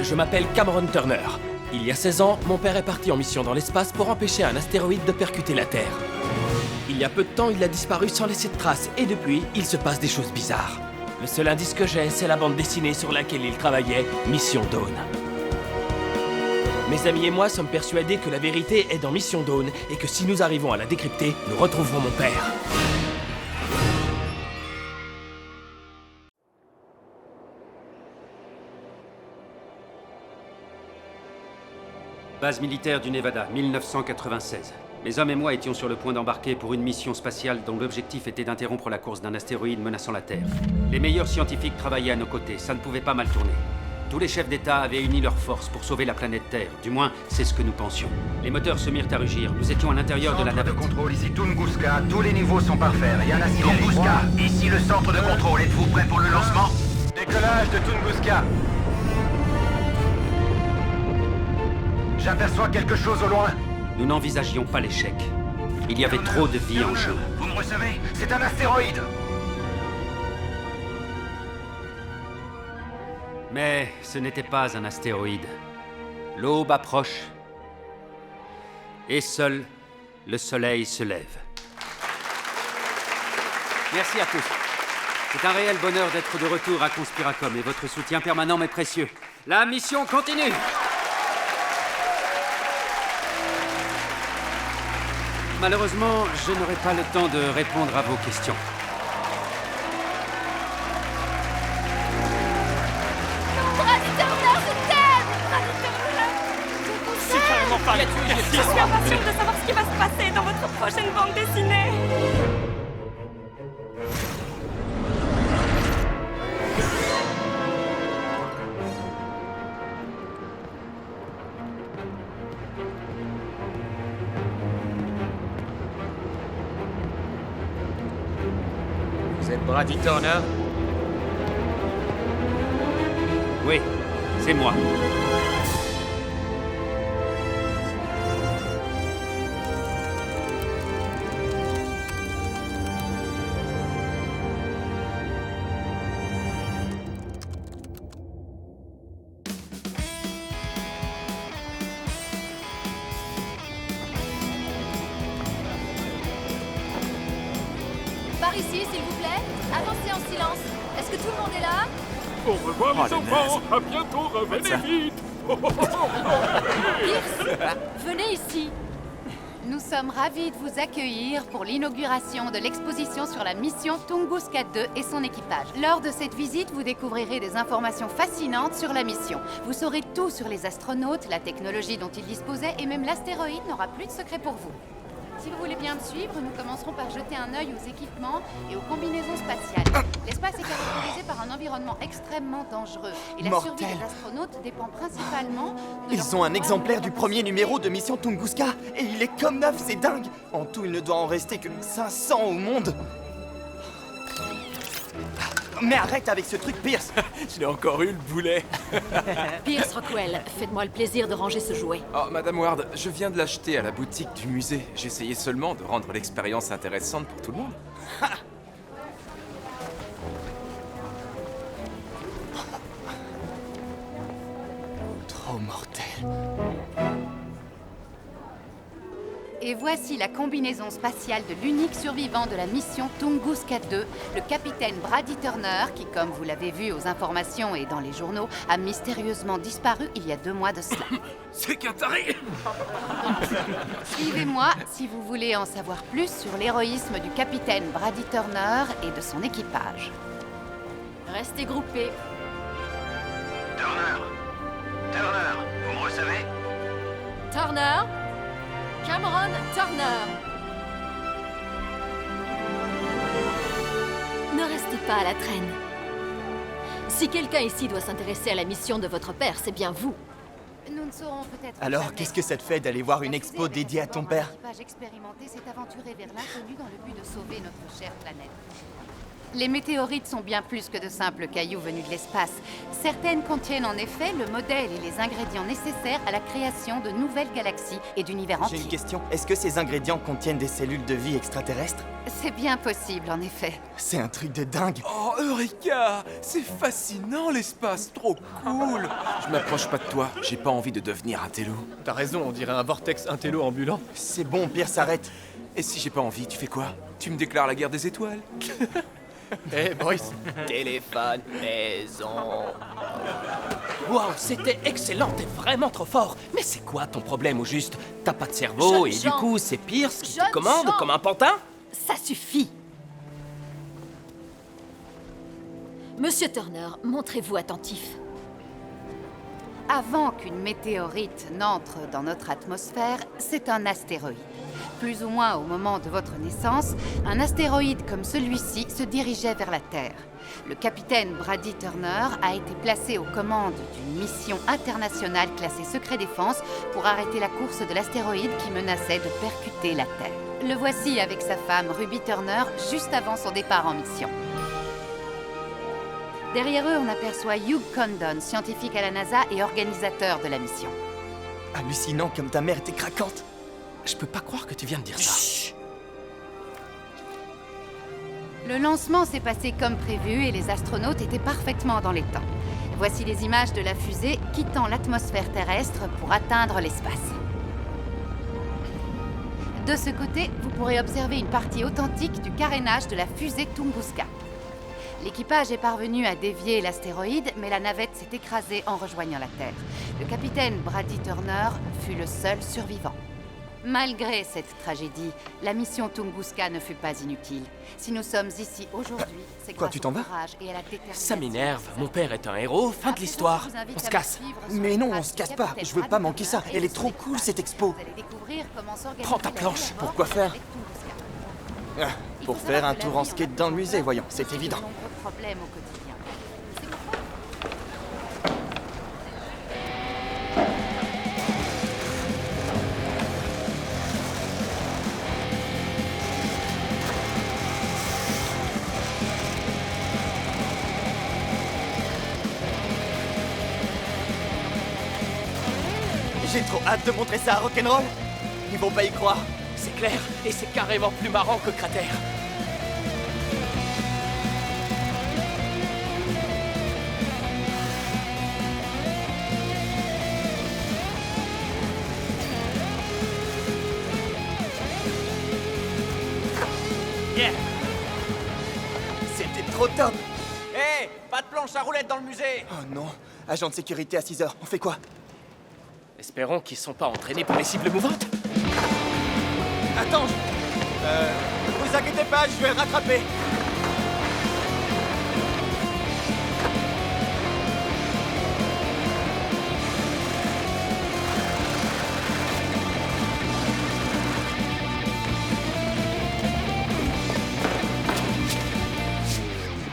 Je m'appelle Cameron Turner. Il y a 16 ans, mon père est parti en mission dans l'espace pour empêcher un astéroïde de percuter la Terre. Il y a peu de temps, il a disparu sans laisser de traces, et depuis, il se passe des choses bizarres. Le seul indice que j'ai, c'est la bande dessinée sur laquelle il travaillait, Mission Dawn. Mes amis et moi sommes persuadés que la vérité est dans Mission Dawn, et que si nous arrivons à la décrypter, nous retrouverons mon père. Base militaire du Nevada, 1996. Mes hommes et moi étions sur le point d'embarquer pour une mission spatiale dont l'objectif était d'interrompre la course d'un astéroïde menaçant la Terre. Les meilleurs scientifiques travaillaient à nos côtés, ça ne pouvait pas mal tourner. Tous les chefs d'État avaient uni leurs forces pour sauver la planète Terre, du moins, c'est ce que nous pensions. Les moteurs se mirent à rugir, nous étions à l'intérieur de la navette. Centre de contrôle, ici Tunguska, tous les niveaux sont parfaits, rien à signaler. Tunguska, ici le centre de contrôle, êtes-vous prêt pour le lancement? Décollage de Tunguska. J'aperçois quelque chose au loin. Nous n'envisagions pas l'échec. Il y avait trop de vie en jeu. Vous me recevez? C'est un astéroïde. Mais ce n'était pas un astéroïde. L'aube approche. Et seul, le soleil se lève. Merci à tous. C'est un réel bonheur d'être de retour à Conspiracom et votre soutien permanent m'est précieux. La mission continue! Malheureusement, je n'aurai pas le temps de répondre à vos questions. Brady Turner, je t'aime! Brady Turner! Je vous C'est carrément pas Je suis impatiente de savoir ce qui va se passer dans votre prochaine bande dessinée! Vous êtes Brady Turner? Oui, c'est moi. Par ici, s'il vous plaît. Avancez en silence. Est-ce que tout le monde est là? Au revoir les enfants, à bientôt, revenez vite. Pierce, venez ici. Nous sommes ravis de vous accueillir pour l'inauguration de l'exposition sur la mission Tunguska 2 et son équipage. Lors de cette visite, vous découvrirez des informations fascinantes sur la mission. Vous saurez tout sur les astronautes, la technologie dont ils disposaient et même l'astéroïde n'aura plus de secret pour vous. Si vous voulez bien me suivre, nous commencerons par jeter un œil aux équipements et aux combinaisons spatiales. L'espace est caractérisé par un environnement extrêmement dangereux et la survie des astronautes dépend principalement de Ils ont un exemplaire du premier numéro de Mission Tunguska et il est comme neuf, c'est dingue. En tout, il ne doit en rester que 500 au monde. Mais arrête avec ce truc, Pierce. Je l'ai encore eu, le boulet. Pierce Rockwell, faites-moi le plaisir de ranger ce jouet. Oh, Madame Ward, je viens de l'acheter à la boutique du musée. J'essayais seulement de rendre l'expérience intéressante pour tout le monde. Trop mortel. Et voici la combinaison spatiale de l'unique survivant de la mission Tunguska 2, le capitaine Brady Turner, qui, comme vous l'avez vu aux informations et dans les journaux, a mystérieusement disparu il y a 2 mois de cela. C'est qu'un taré. Suivez-moi si vous voulez en savoir plus sur l'héroïsme du capitaine Brady Turner et de son équipage. Restez groupés. Turner. Turner, vous me recevez? Turner, Cameron Turner. Ne restez pas à la traîne. Si quelqu'un ici doit s'intéresser à la mission de votre père, c'est bien vous. Nous ne saurons peut-être Alors, jamais. qu'est-ce que ça te fait d'aller voir une expo dédiée à ton père? L'équipage expérimenté s'est aventuré vers l'inconnu dans le but de sauver notre chère planète. Les météorites sont bien plus que de simples cailloux venus de l'espace. Certaines contiennent en effet le modèle et les ingrédients nécessaires à la création de nouvelles galaxies et d'univers J'ai entiers. une question. Est-ce que ces ingrédients contiennent des cellules de vie extraterrestres? C'est bien possible, en effet. C'est un truc de dingue. Oh, Eureka! C'est fascinant l'espace, trop cool! Je m'approche pas de toi, j'ai pas envie de devenir un télo. T'as raison, on dirait un vortex intello ambulant. C'est bon, Pierre, s'arrête. Et si j'ai pas envie, tu fais quoi? Tu me déclares la guerre des étoiles? Hé, Boris, Téléphone, maison. Waouh, c'était excellent, t'es vraiment trop fort. Mais c'est quoi ton problème au juste? T'as pas de cerveau et Jeunes du gens. coup c'est Pierce qui Jeunes te commande gens. comme un pantin? Ça suffit. Monsieur Turner, montrez-vous attentif. Avant qu'une météorite n'entre dans notre atmosphère, c'est un astéroïde. Plus ou moins au moment de votre naissance, un astéroïde comme celui-ci se dirigeait vers la Terre. Le capitaine Brady Turner a été placé aux commandes d'une mission internationale classée secret défense pour arrêter la course de l'astéroïde qui menaçait de percuter la Terre. Le voici avec sa femme Ruby Turner juste avant son départ en mission. Derrière eux, on aperçoit Hugh Condon, scientifique à la NASA et organisateur de la mission. Hallucinant comme ta mère était craquante. Je peux pas croire que tu viens de dire ça. Le lancement s'est passé comme prévu et les astronautes étaient parfaitement dans les temps. Voici les images de la fusée quittant l'atmosphère terrestre pour atteindre l'espace. De ce côté, vous pourrez observer une partie authentique du carénage de la fusée Tunguska. L'équipage est parvenu à dévier l'astéroïde, mais la navette s'est écrasée en rejoignant la Terre. Le capitaine Brady Turner fut le seul survivant. Malgré cette tragédie, la mission Tunguska ne fut pas inutile. Si nous sommes ici aujourd'hui, c'est Quoi, grâce tu t'en au vas courage et à la détermination. Ça m'énerve, mon père est un héros, fin de l'histoire. On se casse. Mais non, on se casse pas. Je veux pas manquer ça. Elle est trop cool, cette expo. Vous allez découvrir comment s'organiser Prends ta la vie planche. à bord Pourquoi faire avec Tunguska. Il Pour faut faire savoir un que la tour vie en en skate dans le Afghanistan musée, voyons, c'est pose de évident. nombreux problèmes au quotidien. C'est pourquoi J'ai trop hâte de montrer ça à Rock'n'Roll. Ils vont pas y croire. C'est clair, et c'est carrément plus marrant que Cratère. Yeah! C'était trop top. Hé, pas de planche à roulettes dans le musée! Oh non. Agent de sécurité à 6h. On fait quoi? Espérons qu'ils sont pas entraînés pour les cibles mouvantes. Attends, vous inquiétez pas, je vais le rattraper.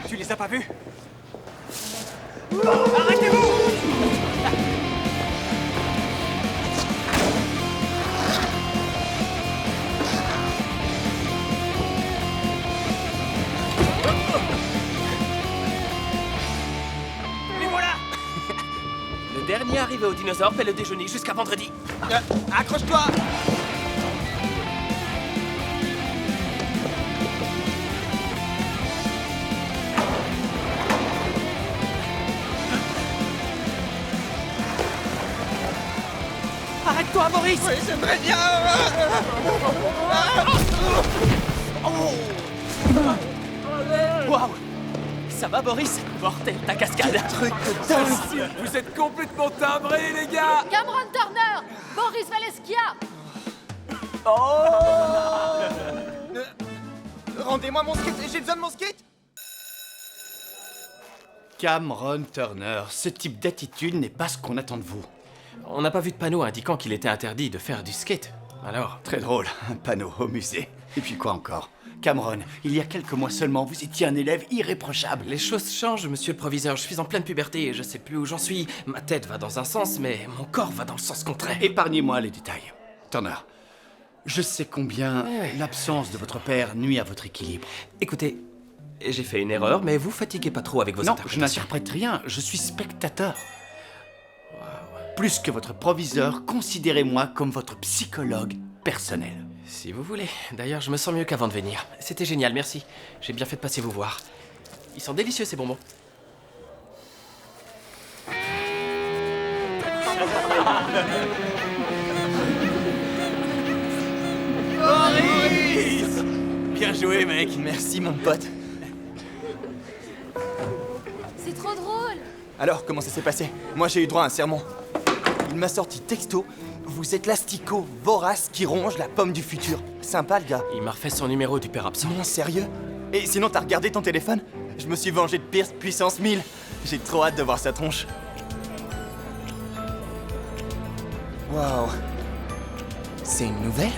Tu les as pas vus? Arrêtez-vous! Les voilà! Le dernier arrivé au dinosaure fait le déjeuner jusqu'à vendredi. Accroche-toi. Arrête-toi, Maurice! Oui, j'aimerais bien. Waouh! Ça va, Boris? Mortel, ta cascade! Truc de dingue. Vous êtes complètement timbrés, les gars! Cameron Turner, Boris Valeskia. Rendez-moi mon skate. J'ai besoin de mon skate. Cameron Turner, ce type d'attitude n'est pas ce qu'on attend de vous. On n'a pas vu de panneau indiquant qu'il était interdit de faire du skate. Alors, Très drôle, un panneau au musée. Et puis quoi encore? Cameron, il y a quelques mois seulement, vous étiez un élève irréprochable. les choses changent, monsieur le proviseur. Je suis en pleine puberté et je sais plus où j'en suis. Ma tête va dans un sens, mais mon corps va dans le sens contraire. Épargnez-moi les détails. Turner, je sais combien Ouais. l'absence de votre père nuit à votre équilibre. Écoutez, Et j'ai fait une erreur, mais vous fatiguez pas trop avec vos Non, je interprétations. n'interprète rien, je suis spectateur. Plus que votre proviseur, considérez-moi comme votre psychologue personnel. Si vous voulez. D'ailleurs, je me sens mieux qu'avant de venir. C'était génial, merci. J'ai bien fait de passer vous voir. Ils sont délicieux, ces bonbons. Boris! Bien joué, mec. Merci, mon pote. C'est trop drôle. Alors, comment ça s'est passé? Moi, j'ai eu droit à un sermon. Il m'a sorti texto. Vous êtes l'asticot vorace qui ronge la pomme du futur. Sympa, le gars. Il m'a refait son numéro du père absent. Non, sérieux? Et sinon, t'as regardé ton téléphone? Je me suis vengé de Pierce puissance 1000. J'ai trop hâte de voir sa tronche. Waouh. C'est une nouvelle?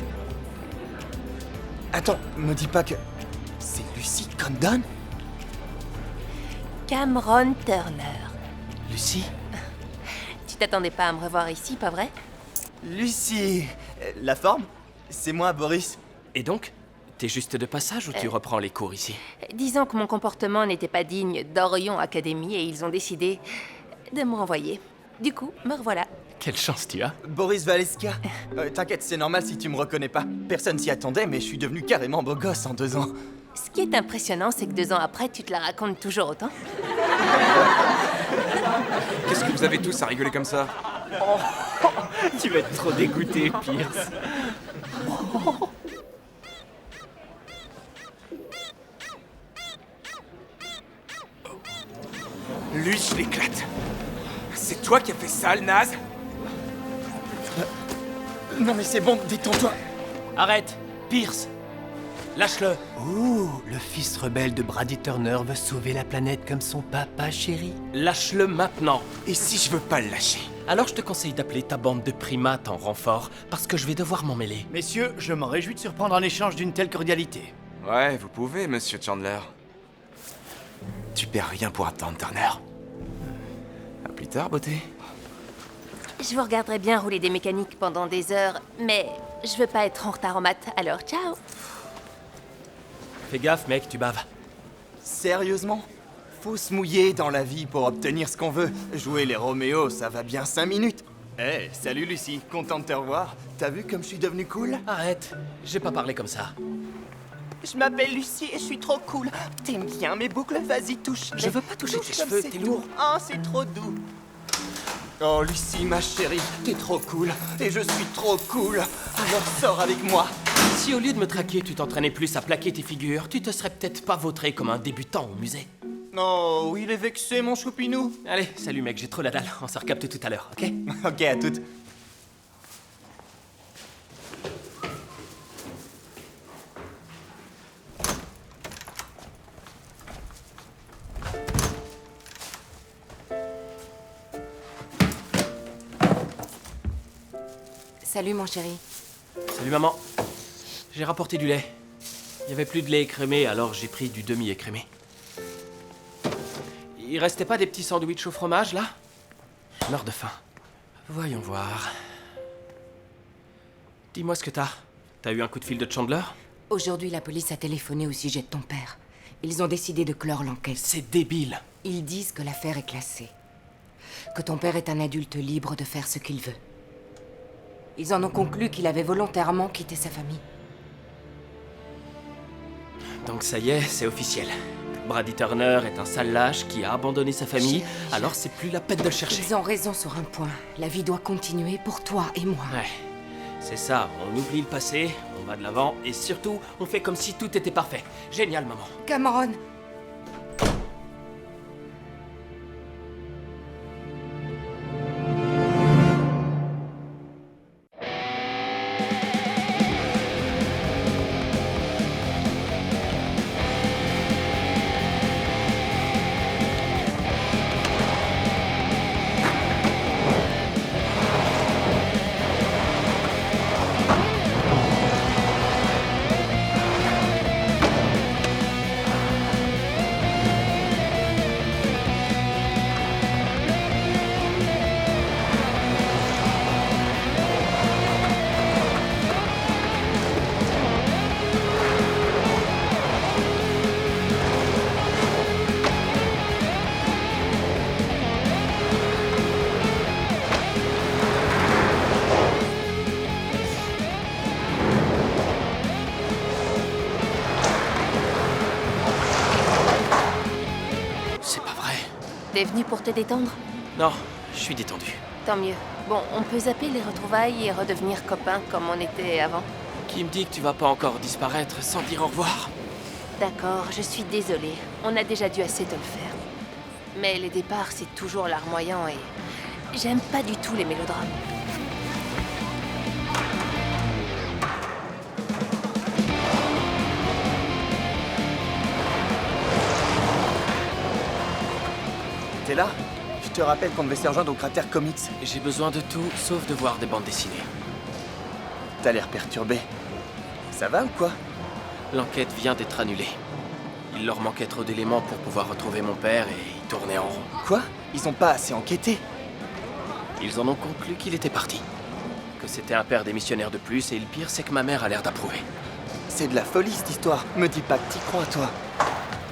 Attends, me dis pas que... C'est Lucy Condon? Cameron Turner. Lucie? Tu t'attendais pas à me revoir ici, pas vrai? Lucy... La forme? C'est moi, Boris. Et donc? T'es juste de passage ou tu reprends les cours ici? Disons que mon comportement n'était pas digne d'Orion Academy et ils ont décidé de me renvoyer. Du coup, me revoilà. Quelle chance tu as. Boris Valeska. T'inquiète, c'est normal si tu me reconnais pas. Personne s'y attendait, mais je suis devenu carrément beau gosse en 2 ans. Ce qui est impressionnant, c'est que 2 ans après, tu te la racontes toujours autant. Qu'est-ce que vous avez tous à rigoler comme ça? Tu vas être trop dégoûté, Pierce. Lui, je l'éclate. C'est toi qui as fait ça, le naze? Non mais c'est bon, détends-toi. Arrête, Pierce. Lâche-le. Ouh, le fils rebelle de Brady Turner veut sauver la planète comme son papa chéri. Lâche-le maintenant. Et si je veux pas le lâcher? Alors je te conseille d'appeler ta bande de primates en renfort, parce que je vais devoir m'en mêler. Messieurs, je m'en réjouis de surprendre un échange d'une telle cordialité. Ouais, vous pouvez, monsieur Chandler. Tu perds rien pour attendre, Turner. À plus tard, beauté. Je vous regarderai bien rouler des mécaniques pendant des heures, mais je veux pas être en retard en maths, alors ciao. Fais gaffe, mec, tu baves. Sérieusement? Faut se mouiller dans la vie pour obtenir ce qu'on veut. Jouer les Roméo, ça va bien 5 minutes. Eh, salut Lucie, content de te revoir. T'as vu comme je suis devenu cool? Arrête, j'ai pas parlé comme ça. Je m'appelle Lucie et je suis trop cool. T'aimes bien mes boucles? Vas-y, touche. Je veux pas toucher tes cheveux, t'es lourd. Ah, c'est trop doux. Oh, Lucie, ma chérie, t'es trop cool. Et je suis trop cool. Alors sors avec moi. Si au lieu de me traquer, tu t'entraînais plus à plaquer tes figures, tu te serais peut-être pas vautré comme un débutant au musée. Oh, il est vexé, mon choupinou. Allez, salut mec, j'ai trop la dalle. On se recapte tout à l'heure, ok? Ok, à toutes. Salut mon chéri. Salut maman. J'ai rapporté du lait. Il y avait plus de lait écrémé, alors j'ai pris du demi-écrémé. Il restait pas des petits sandwichs au fromage, là? Je meurs de faim. Voyons voir. Dis-moi ce que t'as. T'as eu un coup de fil de Chandler? Aujourd'hui, la police a téléphoné au sujet de ton père. Ils ont décidé de clore l'enquête. C'est débile. Ils disent que l'affaire est classée. Que ton père est un adulte libre de faire ce qu'il veut. Ils en ont conclu qu'il avait volontairement quitté sa famille. Donc ça y est, c'est officiel. Brady Turner est un sale lâche qui a abandonné sa famille, alors c'est plus la peine de le chercher. Ils ont raison sur un point. La vie doit continuer pour toi et moi. Ouais, c'est ça, on oublie le passé, on va de l'avant, et surtout, on fait comme si tout était parfait. Génial, maman. Cameron! T'es venu pour te détendre? Non, je suis détendu. Tant mieux. Bon, on peut zapper les retrouvailles et redevenir copains comme on était avant. Qui me dit que tu vas pas encore disparaître sans dire au revoir? D'accord, je suis désolée. On a déjà dû assez te le faire. Mais les départs, c'est toujours larmoyant et... j'aime pas du tout les mélodrames. T'es là? Je te rappelle qu'on devait se rejoindre au cratère Comics. J'ai besoin de tout, sauf de voir des bandes dessinées. T'as l'air perturbé. Ça va ou quoi? L'enquête vient d'être annulée. Il leur manquait trop d'éléments pour pouvoir retrouver mon père et ils tournaient en rond. Quoi? Ils ont pas assez enquêté? Ils en ont conclu qu'il était parti. Que c'était un père démissionnaire de plus et le pire, c'est que ma mère a l'air d'approuver. C'est de la folie cette histoire. Me dis pas que t'y crois, toi.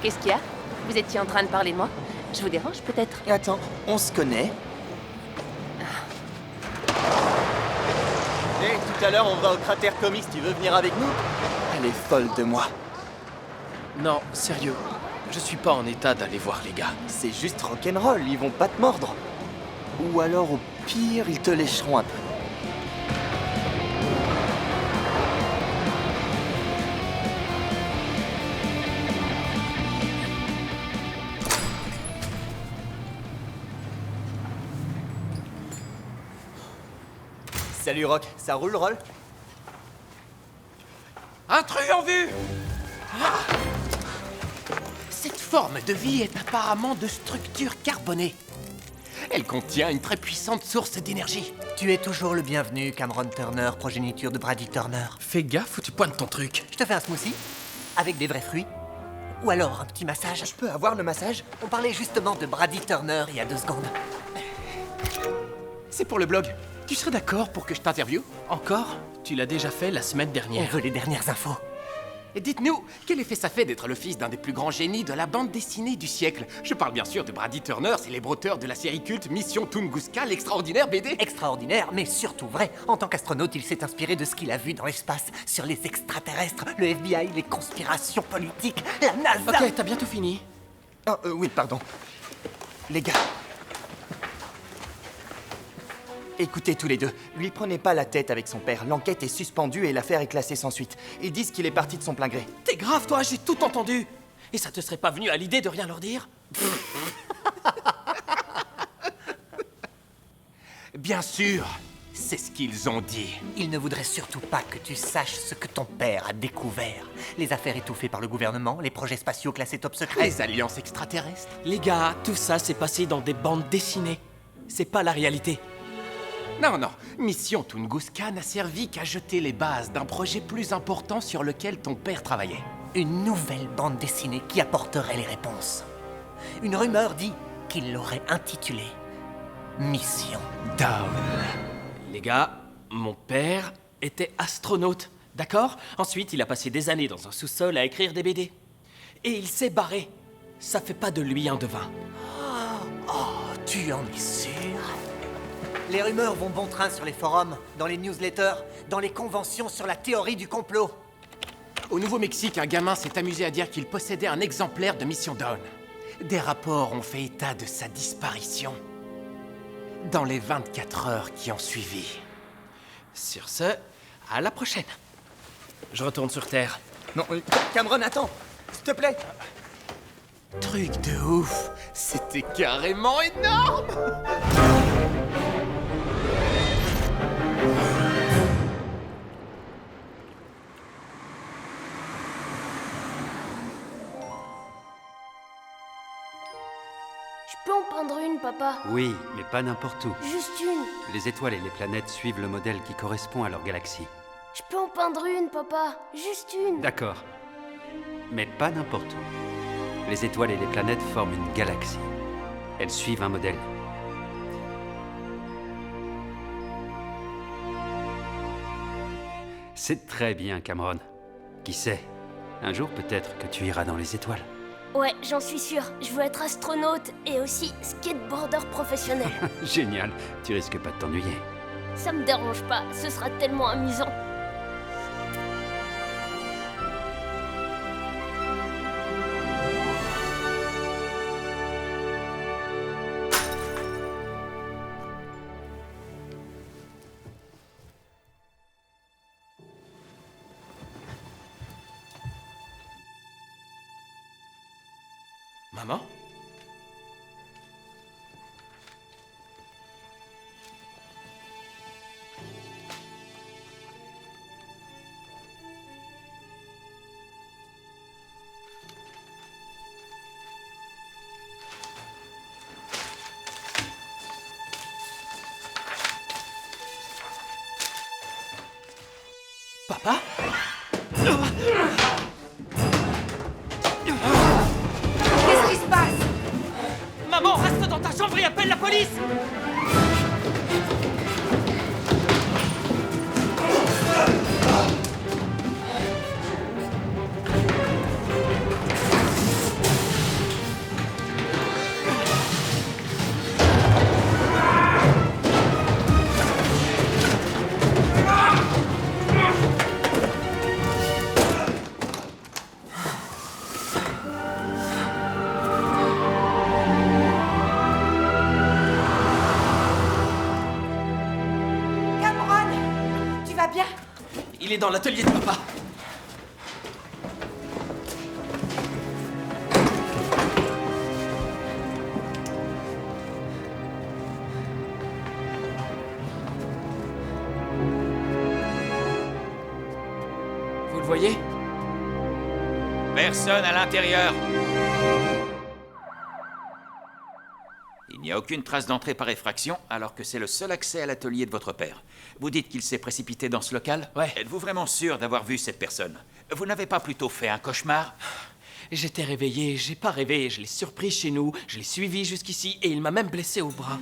Qu'est-ce qu'il y a? Vous étiez en train de parler de moi? Je vous dérange peut-être? Attends, on se connaît? Hé, tout à l'heure, on va au cratère Comics. Tu veux venir avec nous? Elle est folle de moi. Non, sérieux. Je suis pas en état d'aller voir les gars. C'est juste rock'n'roll, ils vont pas te mordre. Ou alors, au pire, ils te lécheront un peu. Salut Rock, ça roule le rôle? Intrus en vue! Cette forme de vie est apparemment de structure carbonée. Elle contient une très puissante source d'énergie. Tu es toujours le bienvenu, Cameron Turner, progéniture de Brady Turner. Fais gaffe ou tu pointes ton truc. Je te fais un smoothie? Avec des vrais fruits? Ou alors un petit massage? Je peux avoir le massage? On parlait justement de Brady Turner il y a 2 secondes. C'est pour le blog. Tu serais d'accord pour que je t'interviewe? Encore? Tu l'as déjà fait la semaine On dernière. veut les dernières infos. Et dites-nous, quel effet ça fait d'être le fils d'un des plus grands génies de la bande dessinée du siècle? Je parle bien sûr de Brady Turner, célèbre auteur de la série culte Mission Tunguska, l'extraordinaire BD. Extraordinaire, mais surtout vrai. En tant qu'astronaute, il s'est inspiré de ce qu'il a vu dans l'espace, sur les extraterrestres, le FBI, les conspirations politiques, la NASA... Ok, t'as bientôt fini. Ah, oui, pardon. Les gars. Écoutez tous les deux, lui prenez pas la tête avec son père. L'enquête est suspendue et l'affaire est classée sans suite. Ils disent qu'il est parti de son plein gré. T'es grave, toi, j'ai tout entendu. Et ça te serait pas venu à l'idée de rien leur dire? Bien sûr, c'est ce qu'ils ont dit. Ils ne voudraient surtout pas que tu saches ce que ton père a découvert. Les affaires étouffées par le gouvernement, les projets spatiaux classés top secret, les alliances extraterrestres. Les gars, tout ça s'est passé dans des bandes dessinées. C'est pas la réalité. Non, non, Mission Tunguska n'a servi qu'à jeter les bases d'un projet plus important sur lequel ton père travaillait. Une nouvelle bande dessinée qui apporterait les réponses. Une rumeur dit qu'il l'aurait intitulée Mission Dawn. Les gars, mon père était astronaute, d'accord? Ensuite, il a passé des années dans un sous-sol à écrire des BD. Et il s'est barré. Ça fait pas de lui un devin. Oh, tu en es sûr? Les rumeurs vont bon train sur les forums, dans les newsletters, dans les conventions sur la théorie du complot. Au Nouveau-Mexique, un gamin s'est amusé à dire qu'il possédait un exemplaire de Mission Dawn. Des rapports ont fait état de sa disparition dans les 24 heures qui ont suivi. Sur ce, à la prochaine. Je retourne sur Terre. Non, Cameron, attends. S'il te plaît. Truc de ouf. C'était carrément énorme. Je peux en peindre une, papa? Oui, mais pas n'importe où. Juste une. Les étoiles et les planètes suivent le modèle qui correspond à leur galaxie. Je peux en peindre une, papa? Juste une. D'accord. Mais pas n'importe où. Les étoiles et les planètes forment une galaxie. Elles suivent un modèle. C'est très bien, Cameron. Qui sait, un jour peut-être que tu iras dans les étoiles. Ouais, j'en suis sûre. Je veux être astronaute et aussi skateboarder professionnel. Génial, tu risques pas de t'ennuyer. Ça me dérange pas, ce sera tellement amusant. Maman? Papa? Qu'est-ce qui se passe? Maman, reste dans ta chambre et appelle la police! Cameron! Tu vas bien? Il est dans l'atelier de papa. Vous le voyez? Personne à l'intérieur. Il n'y a aucune trace d'entrée par effraction, alors que c'est le seul accès à l'atelier de votre père. Vous dites qu'il s'est précipité dans ce local? Ouais. Êtes-vous vraiment sûr d'avoir vu cette personne? Vous n'avez pas plutôt fait un cauchemar? J'étais réveillé, j'ai pas rêvé, je l'ai surpris chez nous, je l'ai suivi jusqu'ici et il m'a même blessé au bras.